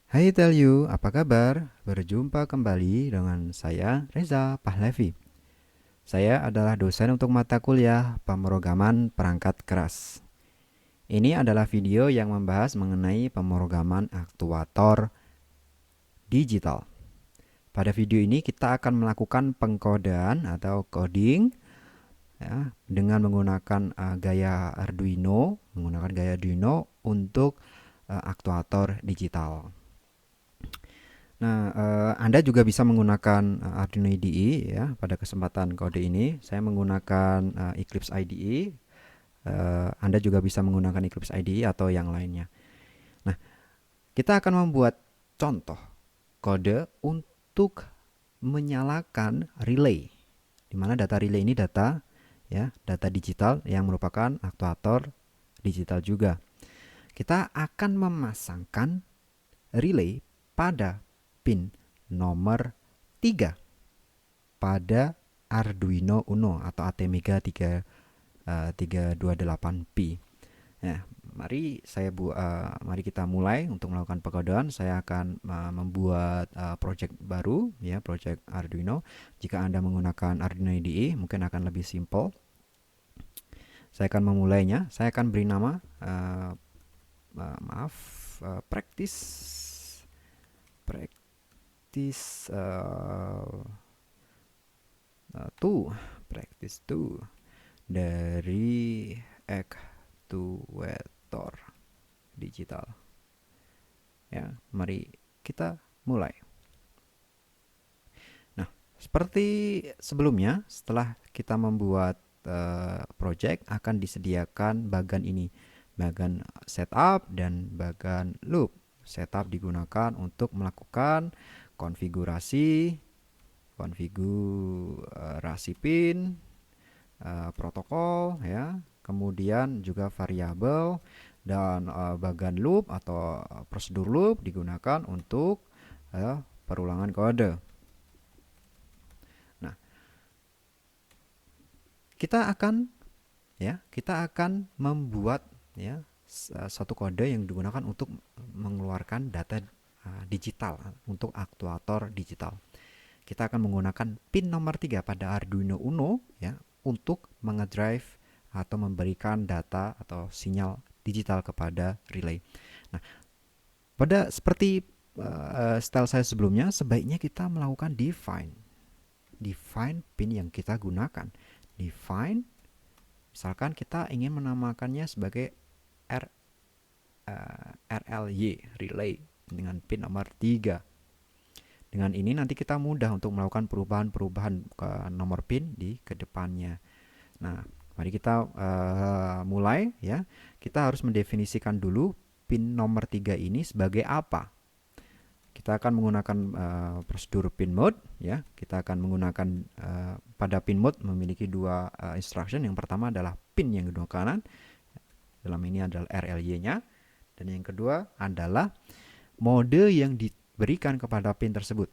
Hai Telyu, apa kabar? Berjumpa kembali dengan saya Reza Pahlavi. Saya adalah dosen untuk mata kuliah pemrograman perangkat keras. Ini adalah video yang membahas mengenai pemrograman aktuator digital. Pada video ini kita akan melakukan pengkodean atau coding ya, dengan menggunakan gaya Arduino untuk aktuator digital. Nah, Anda juga bisa menggunakan Arduino IDE ya. Pada kesempatan kode ini, saya menggunakan Eclipse IDE. Anda juga bisa menggunakan Eclipse IDE atau yang lainnya. Nah, kita akan membuat contoh kode untuk menyalakan relay, di mana data relay ini data ya, data digital yang merupakan aktuator digital juga. Kita akan memasangkan relay pada pin nomor 3 pada Arduino Uno atau Atmega 328P. Nah, mari kita mulai untuk melakukan pengodean. Saya akan membuat project baru ya, project Arduino. Jika Anda menggunakan Arduino IDE mungkin akan lebih simple. Saya akan memulainya. Saya akan beri nama practice practice 2 practice 2 dari actuator digital ya. Mari kita mulai. Nah, seperti sebelumnya, setelah kita membuat project akan disediakan bagan ini, bagan setup dan bagan loop. Setup digunakan untuk melakukan konfigurasi pin, protokol ya, kemudian juga variabel, dan bagan loop atau prosedur loop digunakan untuk perulangan kode. Nah, kita akan membuat ya satu kode yang digunakan untuk mengeluarkan data digital untuk aktuator digital. Kita akan menggunakan pin nomor 3 pada Arduino Uno ya untuk mengedrive atau memberikan data atau sinyal digital kepada relay. Nah, pada seperti style saya sebelumnya, sebaiknya kita melakukan define pin yang kita gunakan. Define, misalkan kita ingin menamakannya sebagai RLY, relay, dengan pin nomor 3. Dengan ini nanti kita mudah untuk melakukan perubahan-perubahan ke nomor pin di kedepannya. Nah, mari kita mulai ya. Kita harus mendefinisikan dulu pin nomor 3 ini sebagai apa. Kita akan menggunakan prosedur pin mode ya. Kita akan menggunakan pada pin mode memiliki dua instruction. Yang pertama adalah pin yang kedua kanan. Dalam ini adalah RLY-nya, dan yang kedua adalah mode yang diberikan kepada pin tersebut.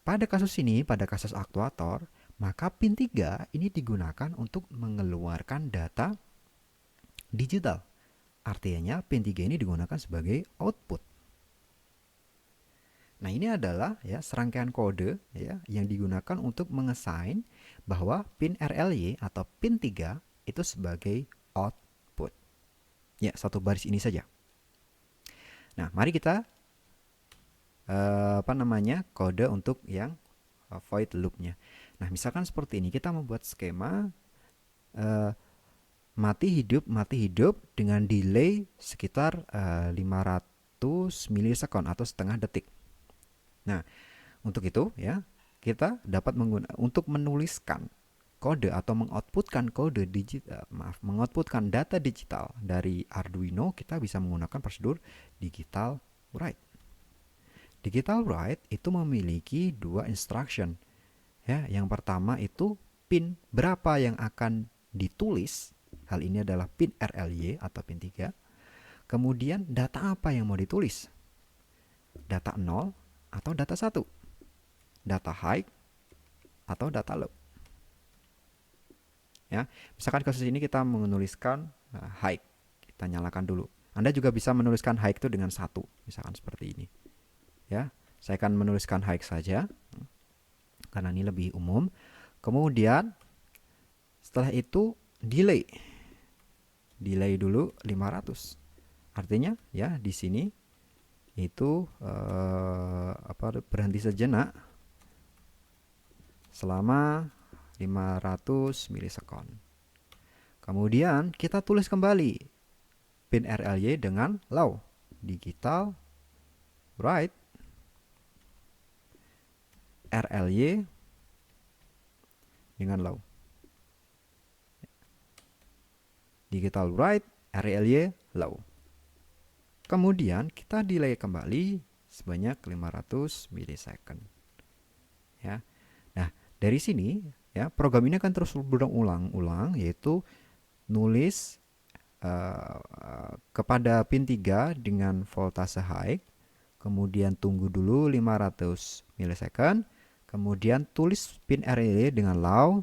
Pada kasus ini, pada kasus aktuator, maka pin 3 ini digunakan untuk mengeluarkan data digital. Artinya pin 3 ini digunakan sebagai output. Nah, ini adalah ya serangkaian kode ya yang digunakan untuk mengesain bahwa pin RLY atau pin 3 itu sebagai output. Ya, satu baris ini saja. Nah, mari kita kode untuk yang void loopnya. Nah, misalkan seperti ini, kita membuat skema mati hidup dengan delay sekitar 500 milisekund atau setengah detik. Nah, untuk itu ya kita dapat untuk menuliskan kode atau mengoutputkan data digital dari Arduino, kita bisa menggunakan prosedur digital write. Digital write itu memiliki dua instruction. Ya, yang pertama itu pin berapa yang akan ditulis. Hal ini adalah pin RLY atau pin 3. Kemudian data apa yang mau ditulis? Data 0 atau data 1? Data high atau data low? Ya, misalkan kasus ini kita menuliskan high. Kita nyalakan dulu. Anda juga bisa menuliskan high itu dengan satu, misalkan seperti ini. Ya, saya akan menuliskan high saja karena ini lebih umum. Kemudian setelah itu delay. Delay dulu 500. Artinya ya di sini itu berhenti sejenak selama 500 milisekund. Kemudian kita tulis kembali pin RLY dengan low. Digital write RLY dengan low. Digital write RLY low. Kemudian kita delay kembali sebanyak 500 milisecond. Ya. Nah, dari sini ya program ini akan terus berulang-ulang, yaitu nulis kepada pin 3 dengan voltase high, kemudian tunggu dulu 500 milisecond, kemudian tulis pin RLY dengan low,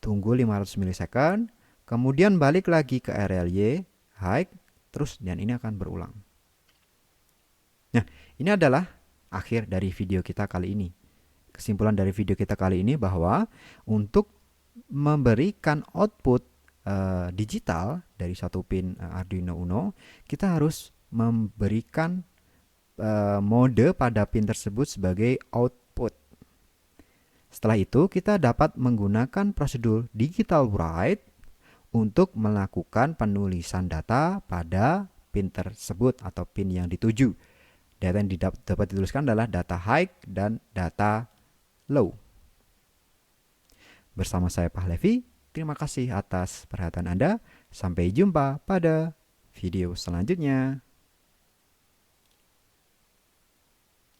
tunggu 500 milisecond, kemudian balik lagi ke RLY high, terus, dan ini akan berulang. Nah, ini adalah akhir dari video kita kali ini. Kesimpulan dari video kita kali ini bahwa untuk memberikan output digital dari satu pin Arduino Uno, kita harus memberikan mode pada pin tersebut sebagai output. Setelah itu, kita dapat menggunakan prosedur digital write untuk melakukan penulisan data pada pin tersebut atau pin yang dituju. Data yang dapat dituliskan adalah data high dan data low. Bersama saya Pak Levi, terima kasih atas perhatian Anda. Sampai jumpa pada video selanjutnya.